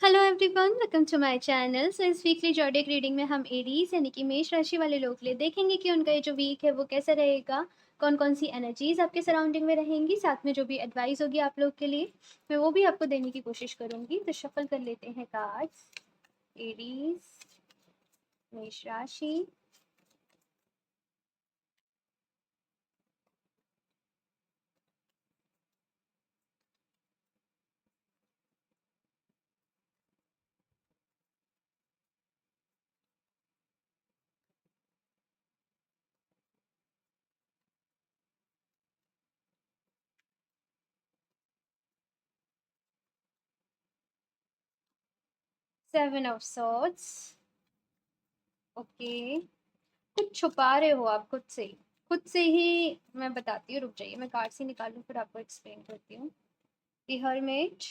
Hello everyone, welcome to my channel. So इस weekly zodiac reading में हम Aries यानी कि मेष राशि वाले लोग के लिए देखेंगे कि उनका ये जो वीक है वो कैसा रहेगा, कौन कौन सी एनर्जीज आपके सराउंडिंग में रहेंगी, साथ में जो भी एडवाइस होगी आप लोग के लिए मैं वो भी आपको देने की कोशिश करूंगी। तो शफल कर लेते हैं कार्ड्स। एरीज, मेष राशि, 7 ऑफ सॉर्ड्स। ओके, कुछ छुपा रहे हो आप खुद से ही मैं बताती हूँ। रुक जाइए, मैं कार्ड से निकालूं फिर आपको एक्सप्लेन करती हूँ। The hermit,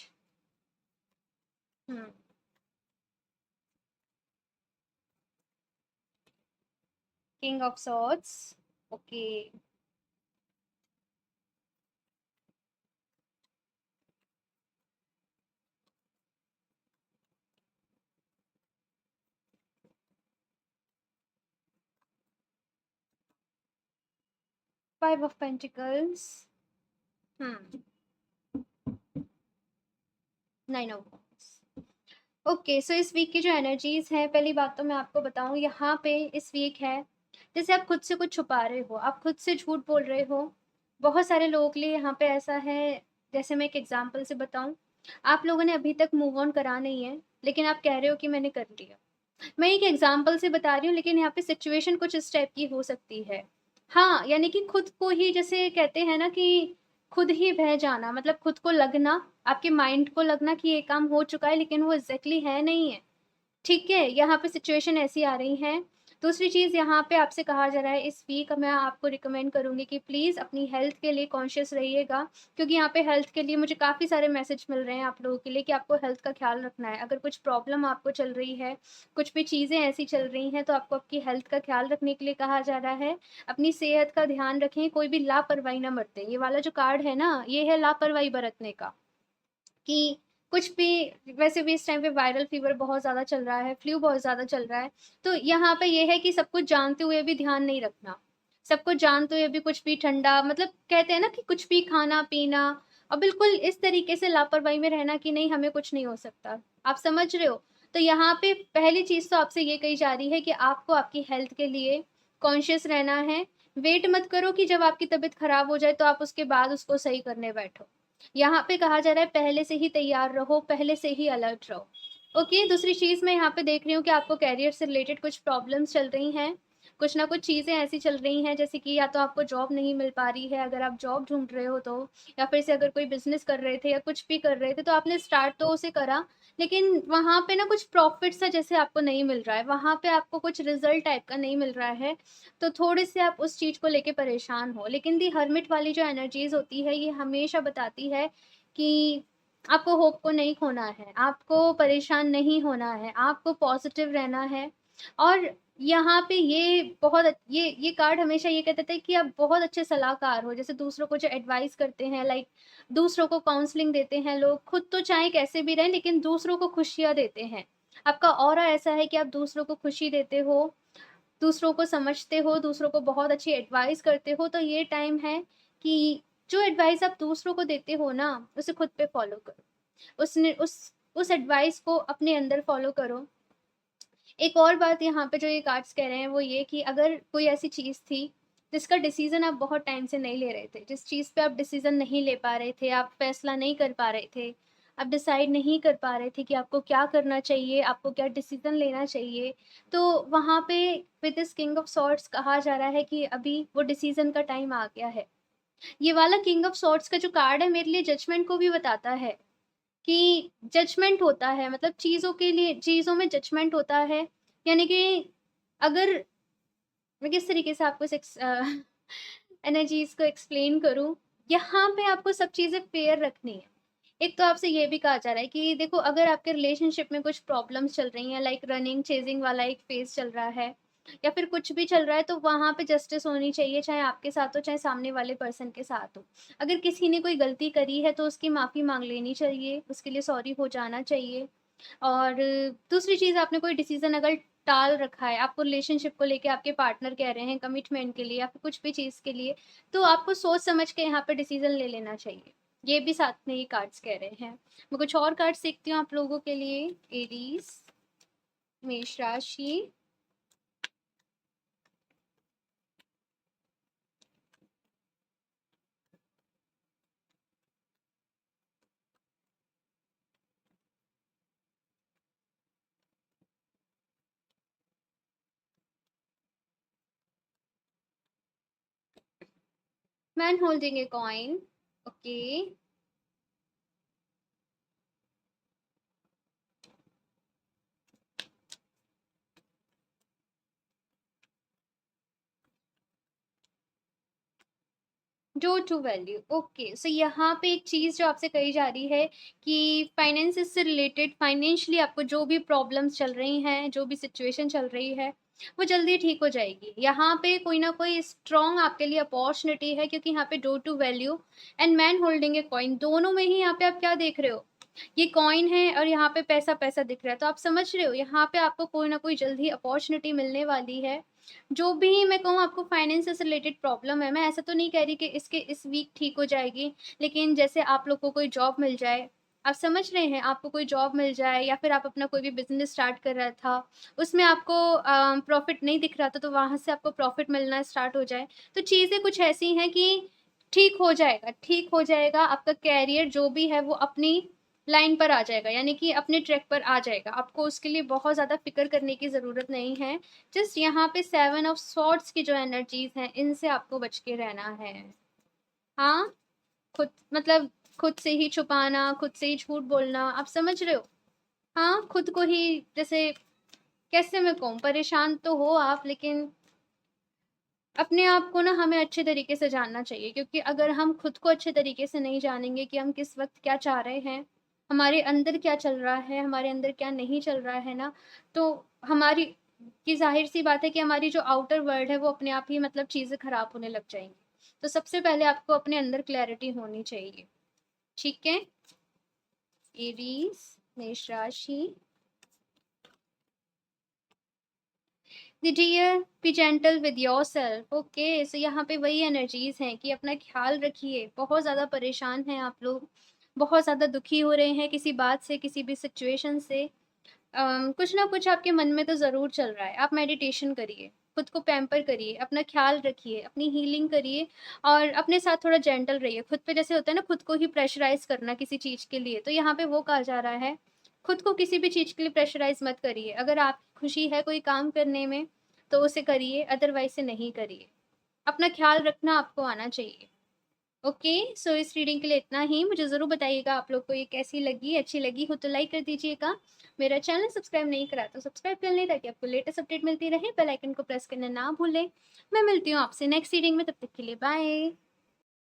king of swords. Okay, 5 of Pentacles, 9 of Wands। Okay, so इस वीक की जो एनर्जीज हैं, पहली बात तो मैं आपको बताऊं, यहाँ पे इस वीक है जैसे आप खुद से कुछ छुपा रहे हो, आप खुद से झूठ बोल रहे हो। बहुत सारे लोगों के लिए यहाँ पे ऐसा है। जैसे मैं एक एग्जांपल से बताऊं, आप लोगों ने अभी तक मूव ऑन करा नहीं है, लेकिन आप कह रहे हो कि मैंने कर लिया। मैं एक एग्जांपल से बता रही हूँ, लेकिन यहाँ पे सिचुएशन कुछ इस टाइप की हो सकती है। हाँ, यानी कि खुद को ही, जैसे कहते हैं ना कि खुद ही बह जाना, मतलब खुद को लगना, आपके माइंड को लगना कि ये काम हो चुका है, लेकिन वो एग्जैक्टली है नहीं है। ठीक है, यहाँ पे सिचुएशन ऐसी आ रही है। दूसरी चीज़, यहाँ पे आपसे कहा जा रहा है इस वीक मैं आपको रिकमेंड करूँगी कि प्लीज़ अपनी हेल्थ के लिए कॉन्शियस रहिएगा, क्योंकि यहाँ पे हेल्थ के लिए मुझे काफ़ी सारे मैसेज मिल रहे हैं आप लोगों के लिए कि आपको हेल्थ का ख्याल रखना है। अगर कुछ प्रॉब्लम आपको चल रही है, कुछ भी चीज़ें ऐसी चल रही हैं, तो आपको आपकी हेल्थ का ख्याल रखने के लिए कहा जा रहा है। अपनी सेहत का ध्यान रखें, कोई भी लापरवाही ना बरतें। ये वाला जो कार्ड है ना, ये है लापरवाही बरतने का, कि कुछ भी, वैसे भी इस टाइम पे वायरल फीवर बहुत ज़्यादा चल रहा है, फ्लू बहुत ज़्यादा चल रहा है। तो यहाँ पे ये है कि सब कुछ जानते हुए भी ध्यान नहीं रखना, सब कुछ जानते हुए भी कुछ भी ठंडा, मतलब कहते हैं ना कि कुछ भी खाना पीना, और बिल्कुल इस तरीके से लापरवाही में रहना कि नहीं हमें कुछ नहीं हो सकता। आप समझ रहे हो? तो यहाँ पे पहली चीज़ तो आपसे ये कही जा रही है कि आपको आपकी हेल्थ के लिए कॉन्शियस रहना है। वेट मत करो कि जब आपकी तबीयत खराब हो जाए तो आप उसके बाद उसको सही करने बैठो। यहाँ पे कहा जा रहा है पहले से ही तैयार रहो, पहले से ही अलर्ट रहो। ओके, दूसरी चीज़ मैं यहाँ पे देख रही हूँ कि आपको कैरियर से रिलेटेड कुछ प्रॉब्लम्स चल रही हैं। कुछ ना कुछ चीज़ें ऐसी चल रही हैं, जैसे कि या तो आपको जॉब नहीं मिल पा रही है, अगर आप जॉब ढूंढ रहे हो तो, या फिर से अगर कोई बिजनेस कर रहे थे या कुछ भी कर रहे थे तो आपने स्टार्ट तो उसे करा, लेकिन वहाँ पे ना कुछ प्रॉफिट सा जैसे आपको नहीं मिल रहा है, वहाँ पे आपको कुछ रिजल्ट टाइप का नहीं मिल रहा है। तो थोड़े से आप उस चीज़ को लेके परेशान हो। लेकिन दी हर्मिट वाली जो एनर्जीज होती है, ये हमेशा बताती है कि आपको होप को नहीं खोना है, आपको परेशान नहीं होना है, आपको पॉजिटिव रहना है। और यहाँ पे ये कार्ड हमेशा ये कहते थे कि आप बहुत अच्छे सलाहकार हो, जैसे दूसरों को जो एडवाइस करते हैं, लाइक दूसरों को काउंसलिंग देते हैं लोग, खुद तो चाहे कैसे भी रहें लेकिन दूसरों को खुशियाँ देते हैं। आपका ऑरा ऐसा है कि आप दूसरों को खुशी देते हो, दूसरों को समझते हो, दूसरों को बहुत अच्छी एडवाइस करते हो। तो ये टाइम है कि जो एडवाइस आप दूसरों को देते हो ना, उसे खुद पे फॉलो करो। उसने उस एडवाइस को अपने अंदर फॉलो करो। एक और बात यहाँ पे जो ये कार्ड्स कह रहे हैं वो ये कि अगर कोई ऐसी चीज़ थी जिसका डिसीजन आप बहुत टाइम से नहीं ले रहे थे, जिस चीज़ पे आप डिसीजन नहीं ले पा रहे थे, आप फैसला नहीं कर पा रहे थे, आप डिसाइड नहीं कर पा रहे थे कि आपको क्या करना चाहिए, आपको क्या डिसीजन लेना चाहिए, तो वहाँ पे with this king of swords कहा जा रहा है कि अभी वो डिसीजन का टाइम आ गया है। ये वाला किंग ऑफ सॉर्ड्स का जो कार्ड है मेरे लिए जजमेंट को भी बताता है, कि जजमेंट होता है, मतलब चीज़ों के लिए, चीज़ों में जजमेंट होता है। यानी कि अगर मैं किस तरीके से आपको इस एनर्जीज को एक्सप्लेन करूँ, यहाँ पे आपको सब चीज़ें फेयर रखनी है। एक तो आपसे ये भी कहा जा रहा है कि देखो, अगर आपके रिलेशनशिप में कुछ प्रॉब्लम्स चल रही हैं, लाइक रनिंग चेजिंग वाला एक फेज चल रहा है, या फिर कुछ भी चल रहा है, तो वहाँ पे जस्टिस होनी चाहिए, चाहे आपके साथ हो चाहे सामने वाले पर्सन के साथ हो। अगर किसी ने कोई गलती करी है तो उसकी माफ़ी मांग लेनी चाहिए, उसके लिए सॉरी हो जाना चाहिए। और दूसरी चीज़, आपने कोई डिसीज़न अगर टाल रखा है, आपको रिलेशनशिप को लेके आपके पार्टनर कह रहे हैं कमिटमेंट के लिए या फिर कुछ भी चीज़ के लिए, तो आपको सोच समझ के यहाँ पे डिसीज़न ले लेना चाहिए। ये भी साथ में ही कार्ड्स कह रहे हैं। मैं कुछ और कार्ड्स देखती हूँ आप लोगों के लिए। एरीज़, मेष राशि, man holding a coin. Okay, due to value. Okay, so यहाँ पे एक चीज़ जो आपसे कही जा रही है कि फाइनेंस से रिलेटेड, फाइनेंशियली आपको जो भी प्रॉब्लम्स चल रही हैं, जो भी सिचुएशन चल रही है, वो जल्दी ठीक हो जाएगी। यहाँ पे कोई ना कोई स्ट्रॉन्ग आपके लिए अपॉर्चुनिटी है, क्योंकि यहाँ पे due to value and man holding a coin, दोनों में ही यहाँ पे आप क्या देख रहे हो, ये कॉइन है और यहाँ पे पैसा पैसा दिख रहा है। तो आप समझ रहे हो यहाँ पे आपको कोई ना कोई जल्दी अपॉर्चुनिटी मिलने वाली है। जो भी मैं कहूँ आपको फाइनेंस से रिलेटेड प्रॉब्लम है, मैं ऐसा तो नहीं कह रही कि इसके इस वीक ठीक हो जाएगी, लेकिन जैसे आप लोग को कोई जॉब मिल जाए, आप समझ रहे हैं, आपको कोई जॉब मिल जाए या फिर आप अपना कोई भी बिजनेस स्टार्ट कर रहा था, उसमें आपको प्रॉफिट नहीं दिख रहा था, तो वहाँ से आपको प्रॉफिट मिलना स्टार्ट हो जाए। तो चीज़ें कुछ ऐसी हैं कि ठीक हो जाएगा, ठीक हो जाएगा। आपका कैरियर जो भी है वो अपनी लाइन पर आ जाएगा, यानी कि अपने ट्रैक पर आ जाएगा। आपको उसके लिए बहुत ज़्यादा फ़िक्र करने की ज़रूरत नहीं है। जस्ट यहाँ पे 7 ऑफ सॉर्ड्स की जो एनर्जीज़ हैं, इनसे आपको बच के रहना है। हाँ, खुद मतलब खुद से ही छुपाना, खुद से ही झूठ बोलना, आप समझ रहे हो? हाँ, खुद को ही जैसे, कैसे मैं कहूँ, परेशान तो हो आप, लेकिन अपने आप को ना हमें अच्छे तरीके से जानना चाहिए, क्योंकि अगर हम खुद को अच्छे तरीके से नहीं जानेंगे कि हम किस वक़्त क्या चाह रहे हैं, हमारे अंदर क्या चल रहा है, हमारे अंदर क्या नहीं चल रहा है ना, तो हमारी कि ज़ाहिर-सी बात है कि हमारी जो आउटर वर्ल्ड है वो अपने आप ही मतलब चीज़ें ख़राब होने लग जाएँगी। तो सबसे पहले आपको अपने अंदर क्लैरिटी होनी चाहिए, ठीक है? एरीज़, मेष राशि। Dear, be gentle with yourself. Okay, so यहाँ पे वही एनर्जीज हैं कि अपना ख्याल रखिए। बहुत ज़्यादा परेशान हैं आप लोग, बहुत ज़्यादा दुखी हो रहे हैं किसी बात से, किसी भी सिचुएशन से। कुछ ना कुछ आपके मन में तो ज़रूर चल रहा है। आप मेडिटेशन करिए, खुद को पैम्पर करिए, अपना ख्याल रखिए, अपनी हीलिंग करिए और अपने साथ थोड़ा जेंटल रहिए। खुद पे जैसे होता है ना, खुद को ही प्रेशराइज करना किसी चीज़ के लिए, तो यहाँ पे वो कहा जा रहा है, खुद को किसी भी चीज़ के लिए प्रेशराइज मत करिए। अगर आपकी खुशी है कोई काम करने में तो उसे करिए, अदरवाइज से नहीं करिए। अपना ख्याल रखना आपको आना चाहिए। ओके, सो इस रीडिंग के लिए इतना ही। मुझे ज़रूर बताइएगा आप लोग को ये कैसी लगी, अच्छी लगी हो तो लाइक कर दीजिएगा। मेरा चैनल सब्सक्राइब नहीं करा तो सब्सक्राइब कर लें, ताकि आपको लेटेस्ट अपडेट मिलती रहे। बेल आइकन को प्रेस करना ना भूलें। मैं मिलती हूँ आपसे नेक्स्ट रीडिंग में, तब तक के लिए बाय।